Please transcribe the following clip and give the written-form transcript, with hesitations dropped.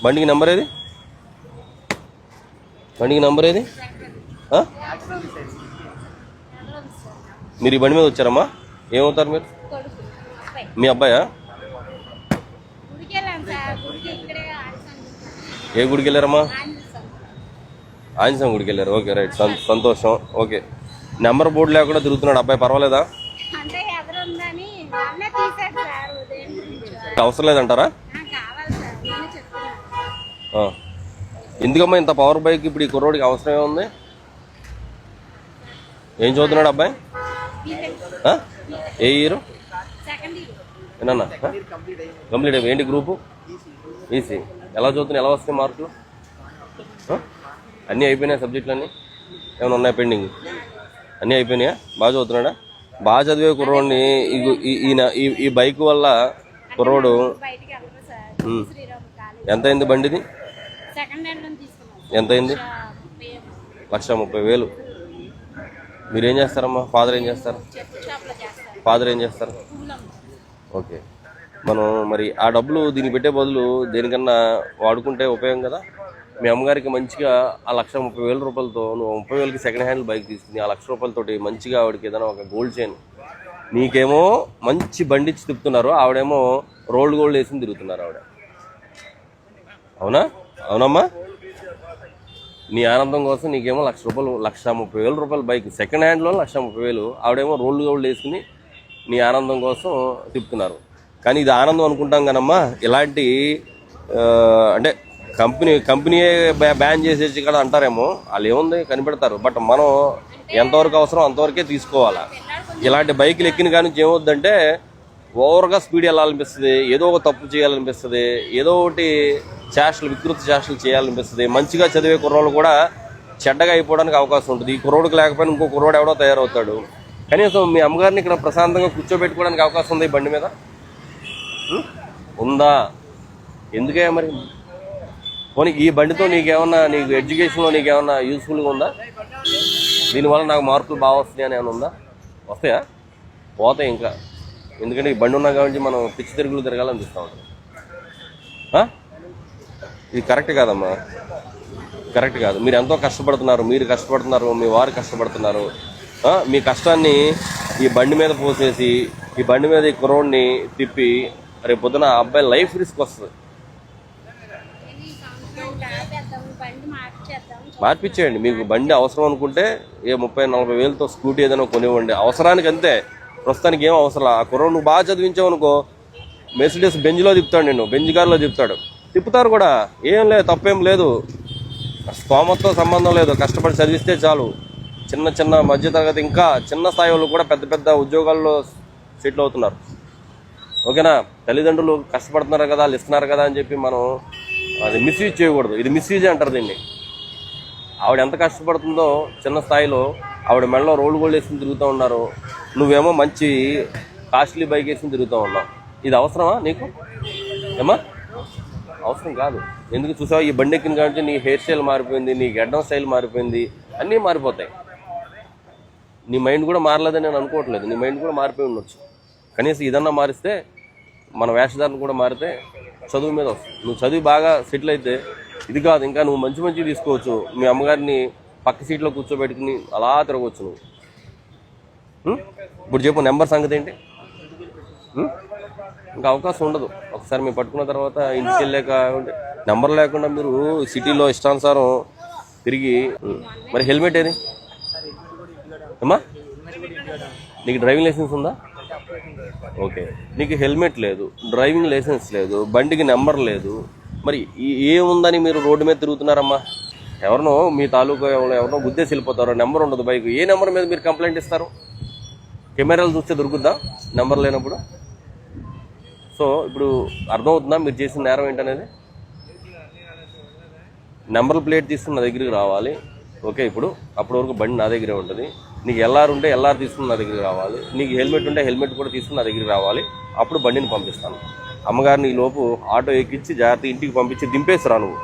బండికి నెంబర్ ఏది? బండికి నెంబర్ ఏది? మీరు ఈ బండి మీద వచ్చారమ్మా? ఏమవుతారు మీరు? మీ అబ్బాయా? ఏ గుడికి వెళ్ళారమ్మా? ఆంజనేయ గుడికి వెళ్ళారు. ఓకే రైట్, సంతోషం. ఓకే, నెంబర్ బోర్డు లేకుండా తిరుగుతున్నాడు అబ్బాయి, పర్వాలేదా? అవసరం లేదంటారా? ఎందుకమ్మా ఇంత పవర్ బైక్ ఇప్పుడు ఈ కుర్రోడికి అవసరం ఏముంది? ఏం చదువుతున్నాడు అబ్బాయి? ఏ ఇయర్? ఏనన్నా కంప్లీట్ అయిపోయి ఏంటి గ్రూపు? ఈసీ. ఎలా చదువుతున్నాయి? ఎలా వస్తాయి మార్కులు? అన్నీ అయిపోయినాయి సబ్జెక్టులు అన్నీ? ఏమైనా ఉన్నాయి పెండింగ్? అన్నీ అయిపోయినాయా? బాగా చదువుతున్నాడా? బాగా చదివే కుర్రోడిని ఈ బైక్ వల్ల కుర్రోడు ఎంత అయింది బండిది? ఎంత అయింది? 1,30,000. మీరేం చేస్తారమ్మా? ఫాదర్ ఏం చేస్తారు? ఫాదర్ ఏం చేస్తారు? ఓకే, మనం మరి ఆ డబ్బులు దీనికి పెట్టే బదులు దేనికన్నా వాడుకుంటే ఉపయోగం కదా. మీ అమ్మగారికి మంచిగా ఆ 1,30,000 రూపాయలతో నువ్వు 30,000కి సెకండ్ హ్యాండ్ బైక్ తీసుకుని ఆ 1,00,000 రూపాయలతోటి మంచిగా ఆవిడకి ఏదైనా ఒక గోల్డ్ చైన్, నీకేమో మంచి బండి ఇచ్చి తిప్పుతున్నారు, ఆవిడేమో రోల్డ్ గోల్డ్ వేసి తిరుగుతున్నారు ఆవిడ. అవునా? అవునమ్మా. నీ ఆనందం కోసం నీకేమో 1,30,000 రూపాయల బైక్ సెకండ్ హ్యాండ్లో 1,30,000, ఆవిడేమో రోల్డ్ గోల్డ్ వేసుకుని నీ ఆనందం కోసం తిప్పుతున్నారు. కానీ ఇది ఆనందం అనుకుంటాం కానమ్మా, ఇలాంటి అంటే కంపెనీయే బ్యాన్ చేసేసి ఇక్కడ అంటారేమో, వాళ్ళు ఏముంది కనిపెడతారు. బట్ మనం ఎంతవరకు అవసరం అంతవరకే తీసుకోవాలా. ఇలాంటి బైకులు ఎక్కిన కానీ ఏమవుద్దంటే ఓవర్గా స్పీడ్ వెళ్ళాలనిపిస్తుంది, ఏదో ఒక తప్పు చేయాలనిపిస్తుంది, ఏదో ఒకటి వికృతి చేష్టలు చేయాలనిపిస్తుంది. మంచిగా చదివే కుర్రోళ్ళు కూడా చెడ్డగా అయిపోవడానికి అవకాశం ఉంటుంది. ఈ కుర్రోడికి లేకపోయినా ఇంకో కుర్రోడు ఎవడో తయారవుతాడు. కనీసం మీ అమ్మగారిని ఇక్కడ ప్రశాంతంగా కూర్చోబెట్టుకోవడానికి అవకాశం ఉంది ఈ బండి మీద ఉందా? ఎందుకే మరి? పోనీ ఈ బండితో నీకు ఎడ్యుకేషన్లో నీకేమన్నా యూస్ఫుల్గా ఉందా? దీనివల్ల నాకు మార్కులు బాగా వస్తాయి అని ఏమైనా ఉందా? వస్తాయా? పోతాయి ఇంకా. ఎందుకంటే ఈ బండి ఉన్నా కాబట్టి మనం పిచ్చి తిరుగులు తిరగాలనిపిస్తూ ఉంటుంది. ఇది కరెక్ట్ కాదమ్మా, కరెక్ట్ కాదు. మీరు ఎంతో కష్టపడుతున్నారు, మీ వారు కష్టపడుతున్నారు. మీ కష్టాన్ని ఈ బండి మీద పోసేసి ఈ బండి మీద ఈ కుర్రోడిని తిప్పి రేపు పొద్దున ఆ అబ్బాయి లైఫ్ రిస్క్ వస్తుంది. మార్పిచ్చేయండి. మీకు బండి అవసరం అనుకుంటే ఏ 30,000-40,000తో స్కూటీ ఏదైనా కొనివ్వండి, అవసరానికి అంతే. ప్రస్తుతానికి ఏం అవసరం. ఆ కుర్రోడు నువ్వు బాగా చదివించావు అనుకో, మెర్సిడెస్ బెంజ్లో తిప్పుతాడు, నేను బెంజ్ కార్లో తిప్పుతారు కూడా, ఏం లేదు, తప్పేం లేదు. స్తోమతతో సంబంధం లేదు, కష్టపడి చదివిస్తే చాలు. చిన్న మధ్యతరగతి ఇంకా చిన్న స్థాయి వాళ్ళు కూడా పెద్ద పెద్ద ఉద్యోగాల్లో సెటిల్ అవుతున్నారు. ఓకేనా? తల్లిదండ్రులు కష్టపడుతున్నారు కదా, వాళ్ళు ఇస్తున్నారు కదా అని చెప్పి మనం అది మిస్యూజ్ చేయకూడదు. ఇది మిస్యూజ్ అంటారు దీన్ని. ఆవిడ ఎంత కష్టపడుతుందో చిన్న స్థాయిలో, ఆవిడ మెడలో రోల్డ్ గోల్డ్ వేసుకుని తిరుగుతూ ఉన్నారు, నువ్వేమో మంచి కాస్ట్లీ బైక్ వేసుకుని తిరుగుతూ ఉన్నావు. ఇది అవసరమా నీకు? ఏమా అవసరం కాదు. ఎందుకు చూసావు? ఈ బండి ఎక్కిన కాబట్టి నీ హెయిర్ స్టైల్ మారిపోయింది, నీ గడ్డం స్టైల్ మారిపోయింది, అన్నీ మారిపోతాయి. నీ మైండ్ కూడా మారలేదని నేను అనుకోవట్లేదు, నీ మైండ్ కూడా మారిపోయి ఉండొచ్చు. కనీసం ఇదన్నా మారిస్తే, మన వేషధారణ కూడా మారితే చదువు మీద వస్తుంది. నువ్వు చదివి బాగా సెటిల్ అయితే ఇది కాదు, ఇంకా నువ్వు మంచి తీసుకోవచ్చు. మీ అమ్మగారిని పక్క సీట్లో కూర్చోబెట్టుకుని అలా తిరగవచ్చు నువ్వు. ఇప్పుడు చెప్పు, నెంబర్ సంగతి ఏంటి? ఇంకా అవకాశం ఉండదు. ఒకసారి మేము పట్టుకున్న తర్వాత ఇంటికి వెళ్ళాక నెంబర్ లేకుండా మీరు సిటీలో ఇష్టానుసారం తిరిగి. మరి హెల్మెట్ ఏది అమ్మా? నీకు డ్రైవింగ్ లైసెన్స్ ఉందా? ఓకే, నీకు హెల్మెట్ లేదు, డ్రైవింగ్ లైసెన్స్ లేదు, బండికి నెంబర్ లేదు, మరి ఏముందని మీరు రోడ్డు మీద తిరుగుతున్నారమ్మా? ఎవరినో మీ తాలూకా ఎవరినో గుద్దేసి వెళ్ళిపోతారో, నెంబర్ ఉండదు బైక్. ఏ నెంబర్ మీద మీరు కంప్లైంట్ ఇస్తారు? కెమెరాలు చూస్తే దొరుకుద్దా నెంబర్ లేనప్పుడు? సో ఇప్పుడు అర్థమవుతుందా మీరు చేసిన నేరం ఏంటనేది? నెంబర్ ప్లేట్ తీసుకుని నా దగ్గరికి రావాలి. ఓకే, అప్పటి వరకు బండి నా దగ్గరే ఉంటుంది. నీకు ఎల్ఆర్ ఉంటే ఎల్ఆర్ తీసుకుని నా దగ్గరికి రావాలి. నీకు హెల్మెట్ ఉంటే హెల్మెట్ కూడా తీసుకుని నా దగ్గరికి రావాలి. అప్పుడు బండిని పంపిస్తాను. అమ్మగారిని ఈ లోపు ఆటో ఎక్కించి జాగ్రత్త ఇంటికి పంపించి దింపేసి రా నువ్వు.